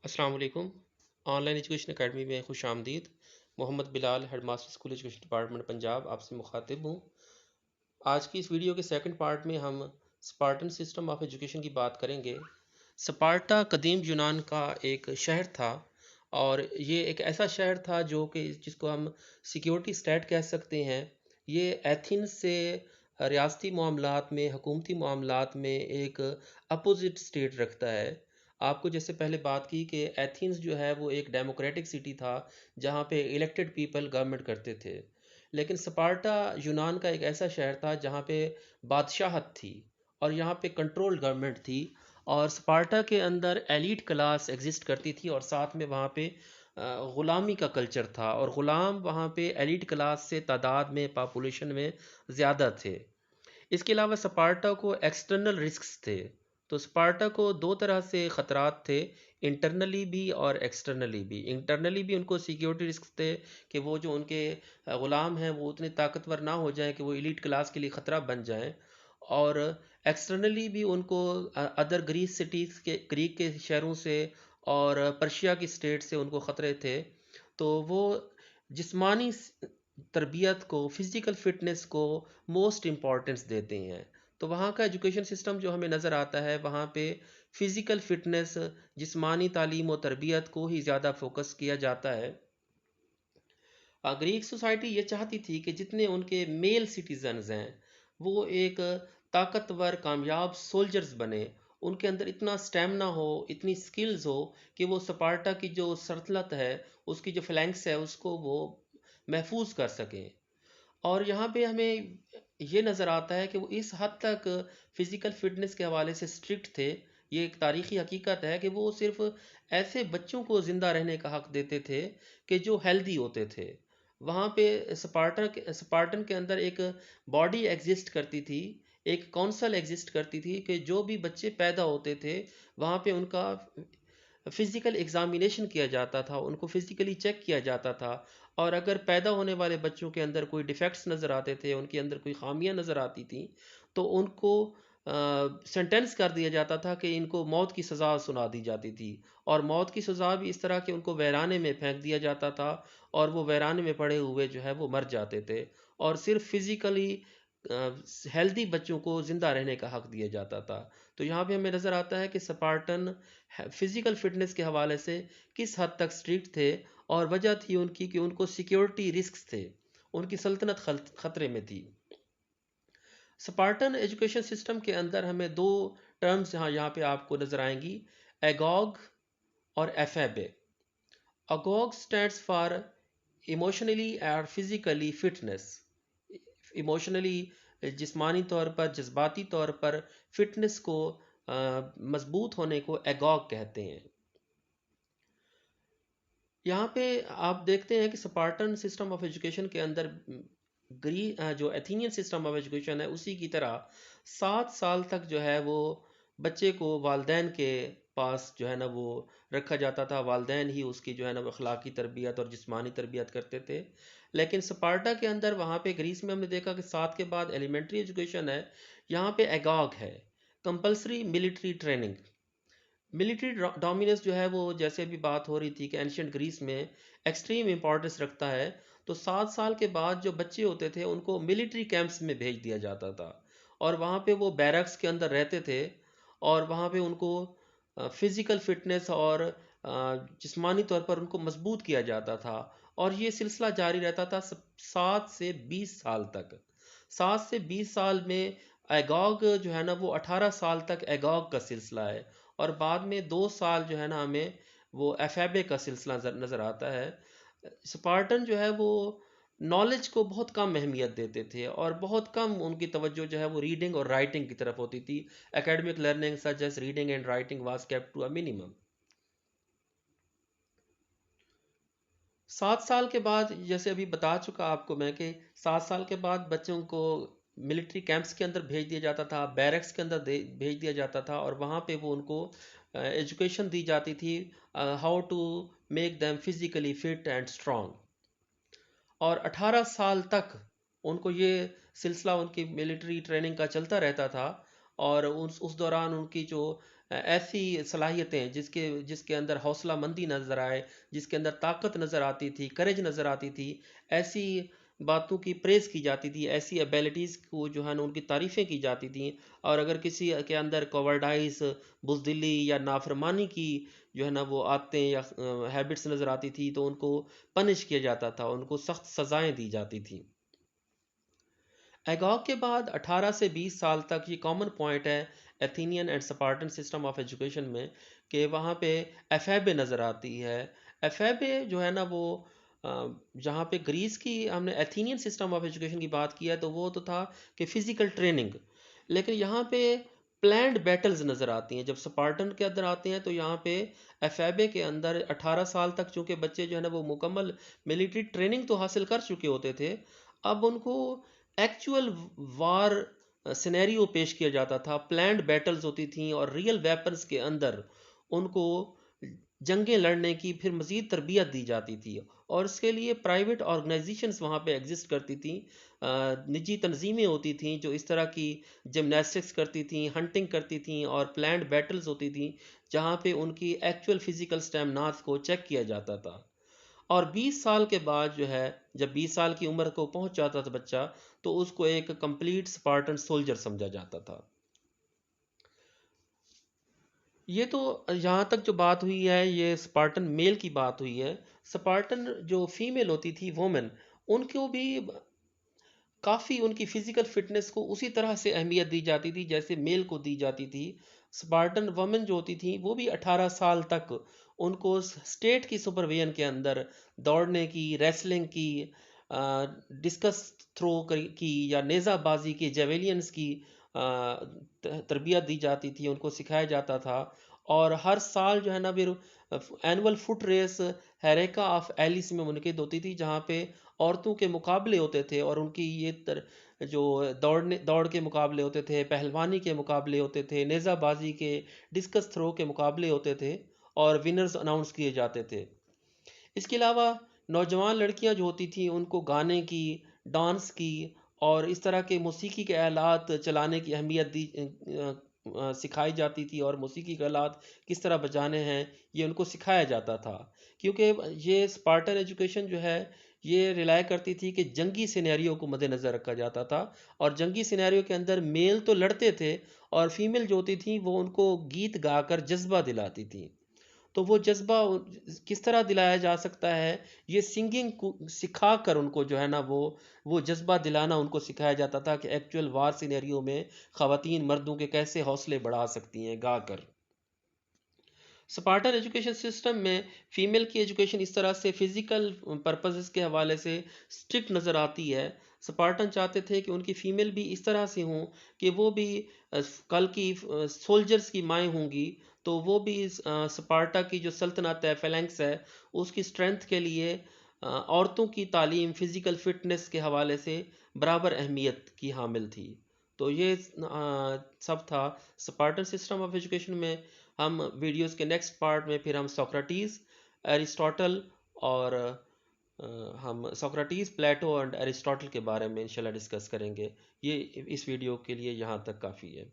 السلام علیکم۔ On line education academy میں خوش آمدید۔ Muhammad Bilal, head master school education department Punjab, آپ سے مخاطب ہوں۔ آج کی اس ویڈیو کے سیکنڈ پارٹ میں ہم اسپارٹن سسٹم آف ایجوکیشن کی بات کریں گے۔ اسپارٹا قدیم یونان کا ایک شہر تھا، اور یہ ایک ایسا شہر تھا جو کہ جس کو ہم سیکیورٹی اسٹیٹ کہہ سکتے ہیں۔ یہ ایتھنز سے ریاستی معاملات میں، حکومتی معاملات میں ایک اپوزٹ اسٹیٹ رکھتا ہے۔ آپ کو جیسے پہلے بات کی کہ ایتھنز جو ہے وہ ایک ڈیموکریٹک سٹی تھا جہاں پہ الیکٹڈ پیپل گورنمنٹ کرتے تھے، لیکن سپارٹا یونان کا ایک ایسا شہر تھا جہاں پہ بادشاہت تھی اور یہاں پہ کنٹرول گورنمنٹ تھی، اور سپارٹا کے اندر ایلیٹ کلاس ایگزسٹ کرتی تھی، اور ساتھ میں وہاں پہ غلامی کا کلچر تھا، اور غلام وہاں پہ ایلیٹ کلاس سے تعداد میں، پاپولیشن میں زیادہ تھے۔ اس کے علاوہ سپارٹا کو ایکسٹرنل رسکس تھے۔ تو سپارٹا کو دو طرح سے خطرات تھے، انٹرنلی بھی اور ایکسٹرنلی بھی۔ انٹرنلی بھی ان کو سیکیورٹی رسکس تھے کہ وہ جو ان کے غلام ہیں وہ اتنے طاقتور نہ ہو جائیں کہ وہ ایلیٹ کلاس کے لیے خطرہ بن جائیں، اور ایکسٹرنلی بھی ان کو ادر گریس سٹیز کے، گریک کے شہروں سے اور پرشیا کی اسٹیٹ سے ان کو خطرے تھے۔ تو وہ جسمانی تربیت کو، فزیکل فٹنس کو موسٹ امپورٹنس دیتے ہیں۔ تو وہاں کا ایجوکیشن سسٹم جو ہمیں نظر آتا ہے، وہاں پہ فزیکل فٹنس، جسمانی تعلیم و تربیت کو ہی زیادہ فوکس کیا جاتا ہے۔ گریک سوسائٹی یہ چاہتی تھی کہ جتنے ان کے میل سٹیزنز ہیں وہ ایک طاقتور، کامیاب سولجرز بنے، ان کے اندر اتنا سٹیمنا ہو، اتنی سکلز ہو کہ وہ سپارٹا کی جو سلطنت ہے، اس کی جو فلینکس ہے، اس کو وہ محفوظ کر سکیں۔ اور یہاں پہ ہمیں یہ نظر آتا ہے کہ وہ اس حد تک فزیکل فٹنس کے حوالے سے اسٹرکٹ تھے، یہ ایک تاریخی حقیقت ہے کہ وہ صرف ایسے بچوں کو زندہ رہنے کا حق دیتے تھے کہ جو ہیلدی ہوتے تھے۔ وہاں پہ سپارٹن کے اندر ایک باڈی ایگزسٹ کرتی تھی، ایک کونسل ایگزسٹ کرتی تھی کہ جو بھی بچے پیدا ہوتے تھے وہاں پہ ان کا فزیکل ایگزامینیشن کیا جاتا تھا، ان کو فزیکلی چیک کیا جاتا تھا، اور اگر پیدا ہونے والے بچوں کے اندر کوئی ڈیفیکٹس نظر آتے تھے، ان کے اندر کوئی خامیاں نظر آتی تھیں، تو ان کو سینٹینس کر دیا جاتا تھا کہ ان کو موت کی سزا سنا دی جاتی تھی۔ اور موت کی سزا بھی اس طرح کہ ان کو ویرانے میں پھینک دیا جاتا تھا، اور وہ ویرانے میں پڑے ہوئے جو ہے وہ مر جاتے تھے، اور صرف فزیکلی ہیلدی بچوں کو زندہ رہنے کا حق دیا جاتا تھا۔ تو یہاں پہ ہمیں نظر آتا ہے کہ سپارٹن فزیکل فٹنس کے حوالے سے کس حد تک اسٹرکٹ تھے، اور وجہ تھی ان کی کہ ان کو سیکیورٹی رسکس تھے، ان کی سلطنت خطرے میں تھی۔ سپارٹن ایجوکیشن سسٹم کے اندر ہمیں دو ٹرمز یہاں پہ آپ کو نظر آئیں گی، ایگوگ اور ایفیبے۔ اگوگ سٹینڈس فار ایموشنلی اور فزیکلی فٹنس۔ ایموشنلی، جسمانی طور پر، جذباتی طور پر فٹنس کو، مضبوط ہونے کو ایگوگ کہتے ہیں۔ یہاں پہ آپ دیکھتے ہیں کہ سپارٹن سسٹم آف ایجوکیشن کے اندر جو ایتھینین سسٹم آف ایجوکیشن ہے اسی کی طرح 7 سال تک جو ہے وہ بچے کو والدین کے پاس جو ہے نا وہ رکھا جاتا تھا، والدین ہی اس کی جو ہے نا وہ اخلاقی تربیت اور جسمانی تربیت کرتے تھے۔ لیکن سپارٹا کے اندر، وہاں پہ گریس میں ہم نے دیکھا کہ 7 کے بعد ایلیمنٹری ایجوکیشن ہے، یہاں پہ ایگاگ ہے، compulsory military training. Military dominance جو ہے وہ، جیسے ابھی بات ہو رہی تھی کہ اینشینٹ گریس میں ایکسٹریم امپورٹنس رکھتا ہے، تو 7 سال کے بعد جو بچے ہوتے تھے ان کو ملٹری کیمپس میں بھیج دیا جاتا تھا، اور وہاں پہ وہ بیرکس کے اندر رہتے تھے، اور وہاں پہ ان کو فزیکل فٹنس اور جسمانی طور پر ان کو مضبوط کیا جاتا تھا، اور یہ سلسلہ جاری رہتا تھا 7 سے 20 سال تک۔ 7 سے 20 سال میں ایگوگ جو ہے نا وہ 18 سال تک ایگوگ کا سلسلہ ہے، اور بعد میں 2 سال جو ہے نا ہمیں وہ ایفیبے کا سلسلہ نظر آتا ہے۔ سپارٹن جو ہے وہ نالج کو بہت کم اہمیت دیتے تھے، اور بہت کم ان کی توجہ جو ہے وہ ریڈنگ اور رائٹنگ کی طرف ہوتی تھی۔ Academic learning such as reading and writing was kept to a minimum. 7 سال کے بعد، جیسے ابھی بتا چکا آپ کو میں کہ 7 سال کے بعد بچوں کو ملٹری کیمپس کے اندر بھیج دیا جاتا تھا، بیرکس کے اندر بھیج دیا جاتا تھا، اور وہاں پہ وہ ان کو ایجوکیشن دی جاتی تھی، how to make them physically fit and strong. اور 18 سال تک ان کو یہ سلسلہ ان کی ملٹری ٹریننگ کا چلتا رہتا تھا، اور اس دوران ان کی جو ایسی صلاحیتیں جس کے اندر حوصلہ مندی نظر آئے، جس کے اندر طاقت نظر آتی تھی، کرج نظر آتی تھی، ایسی باتوں کی پریز کی جاتی تھی، ایسی ایبیلٹیز کو جو ہے نا ان کی تعریفیں کی جاتی تھیں، اور اگر کسی کے اندر کوورڈائز، بزدلی یا نافرمانی کی جو ہے نا وہ عادتیں یا ہیبٹس نظر آتی تھی تو ان کو پنش کیا جاتا تھا، ان کو سخت سزائیں دی جاتی تھیں۔ ایگاگ کے بعد 18 سے 20 سال تک یہ کامن پوائنٹ ہے ایتھینین and Spartan system of education میں، کہ وہاں پہ ایفیبے نظر آتی ہے۔ ایفیبے جو ہے نا وہ جہاں پہ گریس کی ہم نے ایتھینین سسٹم آف ایجوکیشن کی بات کی ہے تو وہ تو تھا کہ فزیکل ٹریننگ، لیکن یہاں پہ پلانڈ بیٹلز نظر آتی ہیں۔ جب سپارٹن کے اندر آتے ہیں تو یہاں پہ ایفیبے کے اندر 18 سال تک چونکہ بچے جو ہے نا وہ مکمل ملٹری ٹریننگ تو حاصل کر چکے ہوتے تھے، اب ان کو ایکچول وار سینیریو پیش کیا جاتا تھا، پلانڈ بیٹلز ہوتی تھیں اور ریئل ویپنز کے اندر ان کو جنگیں لڑنے کی پھر مزید تربیت دی جاتی تھی، اور اس کے لیے پرائیویٹ آرگنائزیشنز وہاں پہ ایگزسٹ کرتی تھیں، نجی تنظیمیں ہوتی تھیں جو اس طرح کی جمناسٹکس کرتی تھیں، ہنٹنگ کرتی تھیں، اور پلانڈ بیٹلز ہوتی تھیں جہاں پہ ان کی ایکچول فزیکل سٹیمناز کو چیک کیا جاتا تھا۔ اور 20 سال کے بعد جو ہے، جب 20 سال کی عمر کو پہنچ جاتا تھا بچہ، تو اس کو ایک کمپلیٹ سپارٹن سولجر سمجھا جاتا تھا۔ یہ تو یہاں تک جو بات ہوئی ہے یہ سپارٹن میل کی بات ہوئی ہے۔ سپارٹن جو فیمیل ہوتی تھی، وومن، ان کو بھی کافی ان کی فزیکل فٹنس کو اسی طرح سے اہمیت دی جاتی تھی جیسے میل کو دی جاتی تھی۔ سپارٹن وومن جو ہوتی تھیں وہ بھی 18 سال تک ان کو اسٹیٹ کی سپرویژن کے اندر دوڑنے کی، ریسلنگ کی، ڈسکس تھرو کی یا نیزہ بازی کی، جیویلینز کی تربیت دی جاتی تھی، ان کو سکھایا جاتا تھا۔ اور ہر سال جو ہے نا پھر اینول فٹ ریس ہیریکا آف ایلس میں منعقد ہوتی تھی جہاں پہ عورتوں کے مقابلے ہوتے تھے، اور ان کی یہ جو دوڑ کے مقابلے ہوتے تھے، پہلوانی کے مقابلے ہوتے تھے، نیزہ بازی کے، ڈسکس تھرو کے مقابلے ہوتے تھے، اور ونرز اناؤنس کیے جاتے تھے۔ اس کے علاوہ نوجوان لڑکیاں جو ہوتی تھیں ان کو گانے کی، ڈانس کی، اور اس طرح کے موسیقی کے آلات چلانے کی اہمیت سکھائی جاتی تھی، اور موسیقی کے آلات کس طرح بجانے ہیں یہ ان کو سکھایا جاتا تھا، کیونکہ یہ اسپارٹن ایجوکیشن جو ہے یہ ریلائے کرتی تھی کہ جنگی سینیریو کو مد نظر رکھا جاتا تھا، اور جنگی سینیریو کے اندر میل تو لڑتے تھے اور فیمیل جو ہوتی تھیں وہ ان کو گیت گا کر جذبہ دلاتی تھیں۔ تو وہ جذبہ کس طرح دلایا جا سکتا ہے، یہ سنگنگ کو سکھا کر ان کو جو ہے نا وہ جذبہ دلانا ان کو سکھایا جاتا تھا کہ ایکچول وار سینیریو میں خواتین مردوں کے کیسے حوصلے بڑھا سکتی ہیں گا کر۔ سپارٹن ایجوکیشن سسٹم میں فیمیل کی ایجوکیشن اس طرح سے فزیکل پرپزز کے حوالے سے اسٹرکٹ نظر آتی ہے۔ سپارٹن چاہتے تھے کہ ان کی فیمیل بھی اس طرح سے ہوں کہ وہ بھی کل کی سولجرز کی مائیں ہوں گی، تو وہ بھی سپارٹا کی جو سلطنت ہے، فیلنکس ہے، اس کی اسٹرینتھ کے لیے عورتوں کی تعلیم فزیکل فٹنس کے حوالے سے برابر اہمیت کی حامل تھی۔ تو یہ سب تھا سپارٹن سسٹم آف ایجوکیشن میں۔ ہم ویڈیوز کے نیکسٹ پارٹ میں پھر ہم سوکریٹیز، ایرسٹوٹل، اور ہم سوکریٹیز، پلیٹو اور ایرسٹوٹل کے بارے میں انشاءاللہ ڈسکس کریں گے۔ یہ اس ویڈیو کے لیے یہاں تک کافی ہے۔